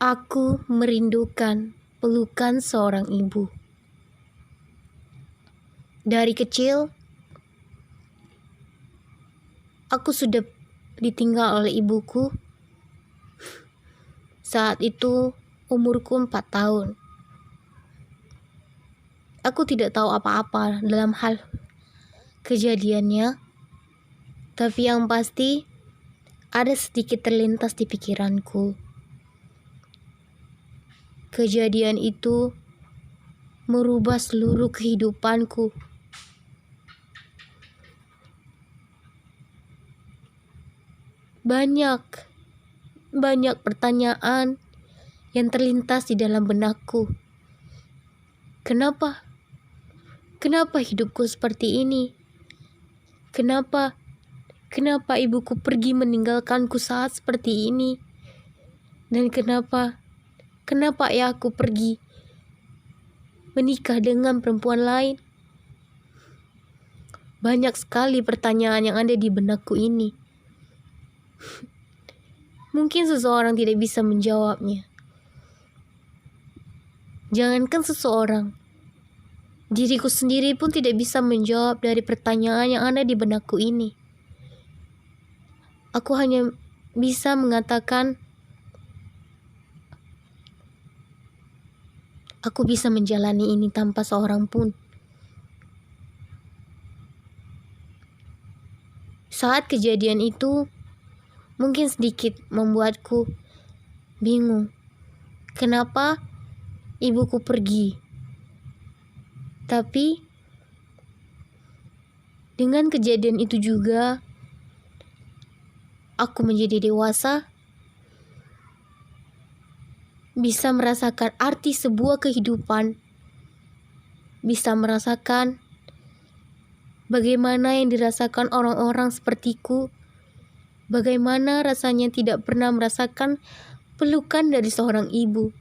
Aku merindukan pelukan seorang ibu. Dari kecil, aku sudah ditinggal oleh ibuku. Saat itu umurku 4 tahun. Aku tidak tahu apa-apa dalam hal kejadiannya, tapi yang pasti ada sedikit terlintas di pikiranku. Kejadian itu merubah seluruh kehidupanku. Banyak pertanyaan yang terlintas di dalam benakku. Kenapa hidupku seperti ini? Kenapa ibuku pergi meninggalkanku saat seperti ini? Dan kenapa ya aku pergi menikah dengan perempuan lain? Banyak sekali pertanyaan yang ada di benakku ini. Mungkin seseorang tidak bisa menjawabnya. Jangankan seseorang, diriku sendiri pun tidak bisa menjawab dari pertanyaan yang ada di benakku ini. Aku hanya bisa mengatakan, aku bisa menjalani ini tanpa seorang pun. Saat kejadian itu, mungkin sedikit membuatku bingung. Kenapa ibuku pergi? Tapi dengan kejadian itu juga, aku menjadi dewasa, bisa merasakan arti sebuah kehidupan, bisa merasakan bagaimana yang dirasakan orang-orang sepertiku, bagaimana rasanya tidak pernah merasakan pelukan dari seorang ibu.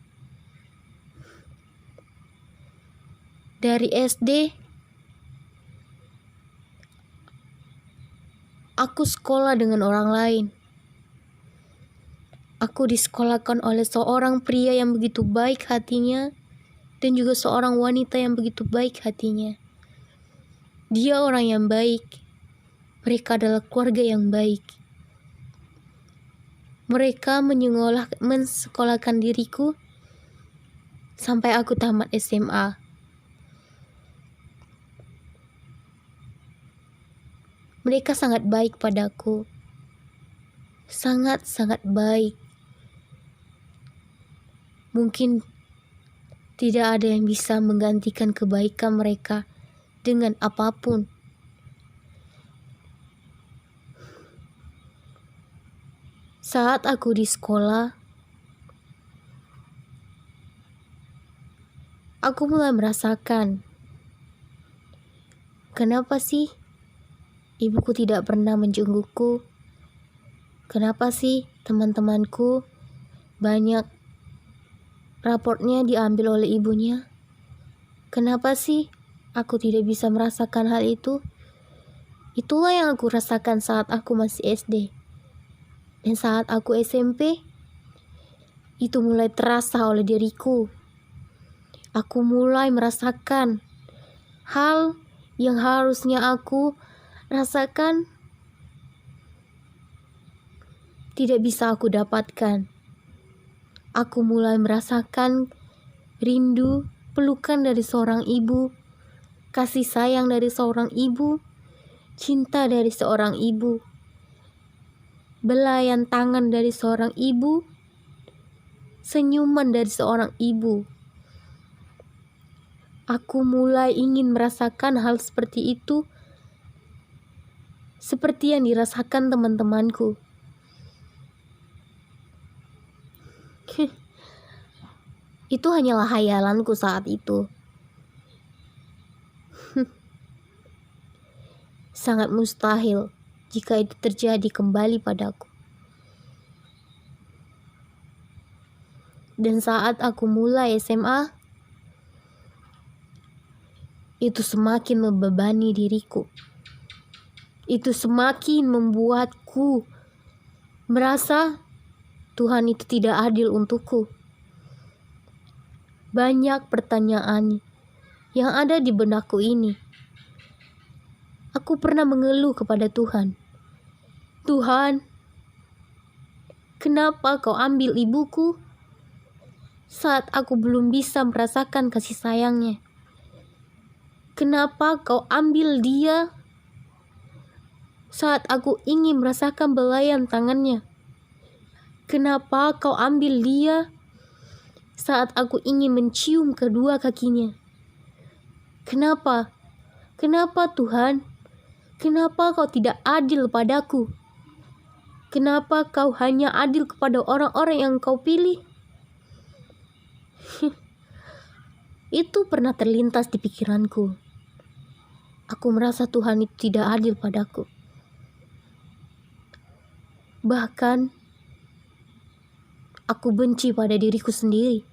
Dari SD, aku sekolah dengan orang lain. Aku disekolahkan oleh seorang pria yang begitu baik hatinya dan juga seorang wanita yang begitu baik hatinya. Dia orang yang baik. Mereka adalah keluarga yang baik. Mereka mensekolahkan diriku sampai aku tamat SMA. Mereka sangat baik padaku. Sangat-sangat baik. Mungkin tidak ada yang bisa menggantikan kebaikan mereka dengan apapun. Saat aku di sekolah, aku mulai merasakan, kenapa sih ibuku tidak pernah menjengukku? Kenapa sih teman-temanku banyak raportnya diambil oleh ibunya? Kenapa sih aku tidak bisa merasakan hal itu? Itulah yang aku rasakan saat aku masih SD. Dan saat aku SMP, itu mulai terasa oleh diriku. Aku mulai merasakan hal yang harusnya aku rasakan tidak bisa aku dapatkan. Aku mulai merasakan rindu pelukan dari seorang ibu, kasih sayang dari seorang ibu, cinta dari seorang ibu, belayan tangan dari seorang ibu, senyuman dari seorang ibu. Aku mulai ingin merasakan hal seperti itu, seperti yang dirasakan teman-temanku. Itu hanyalah hayalanku saat itu. Sangat mustahil jika itu terjadi kembali padaku. Dan saat aku mulai SMA, itu semakin membebani diriku. Itu semakin membuatku merasa Tuhan itu tidak adil untukku. banyak pertanyaan yang ada di benakku ini. Aku pernah mengeluh kepada Tuhan. Tuhan, kenapa kau ambil ibuku saat aku belum bisa merasakan kasih sayangnya? Kenapa kau ambil dia saat aku ingin merasakan belayan tangannya? Kenapa kau ambil dia saat aku ingin mencium kedua kakinya? Kenapa? Kenapa Tuhan? Kenapa kau tidak adil padaku? Kenapa kau hanya adil kepada orang-orang yang kau pilih? Itu pernah terlintas di pikiranku. Aku merasa Tuhan itu tidak adil padaku. Bahkan, aku benci pada diriku sendiri.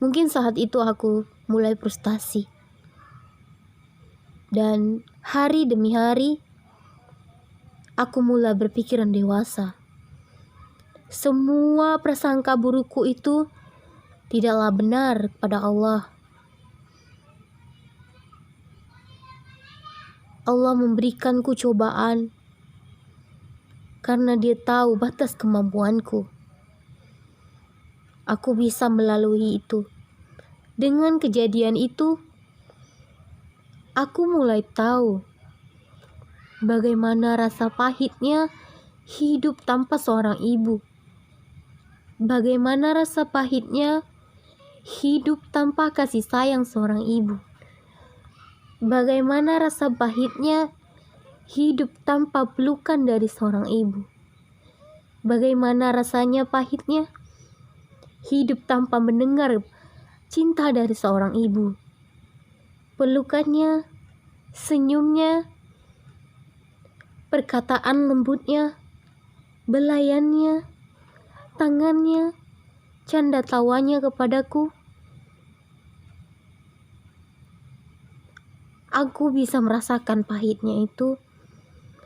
Mungkin saat itu aku mulai frustasi. Dan hari demi hari, aku mulai berpikiran dewasa. Semua prasangka burukku itu tidaklah benar kepada Allah. Allah memberikanku cobaan karena Dia tahu batas kemampuanku. Aku bisa melalui itu. Dengan kejadian itu, aku mulai tahu bagaimana rasa pahitnya hidup tanpa seorang ibu. Bagaimana rasa pahitnya hidup tanpa kasih sayang seorang ibu. Bagaimana rasa pahitnya hidup tanpa pelukan dari seorang ibu. Bagaimana rasanya pahitnya hidup tanpa mendengar cinta dari seorang ibu. Pelukannya, senyumnya, perkataan lembutnya, belayannya, tangannya, canda tawanya kepadaku. Aku bisa merasakan pahitnya itu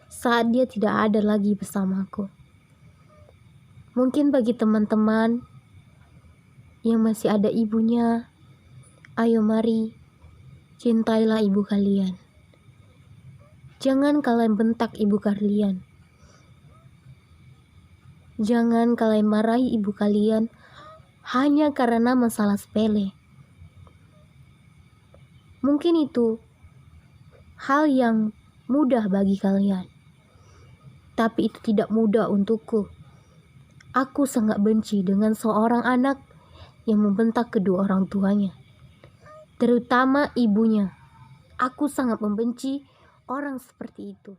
saat dia tidak ada lagi bersamaku. Mungkin bagi teman-teman yang masih ada ibunya, ayo mari cintailah ibu kalian. Jangan kalian bentak ibu kalian. Jangan kalian marahi ibu kalian hanya karena masalah sepele. Mungkin itu hal yang mudah bagi kalian, tapi itu tidak mudah untukku. Aku sangat benci dengan seorang anak yang membentak kedua orang tuanya, terutama ibunya. Aku sangat membenci orang seperti itu.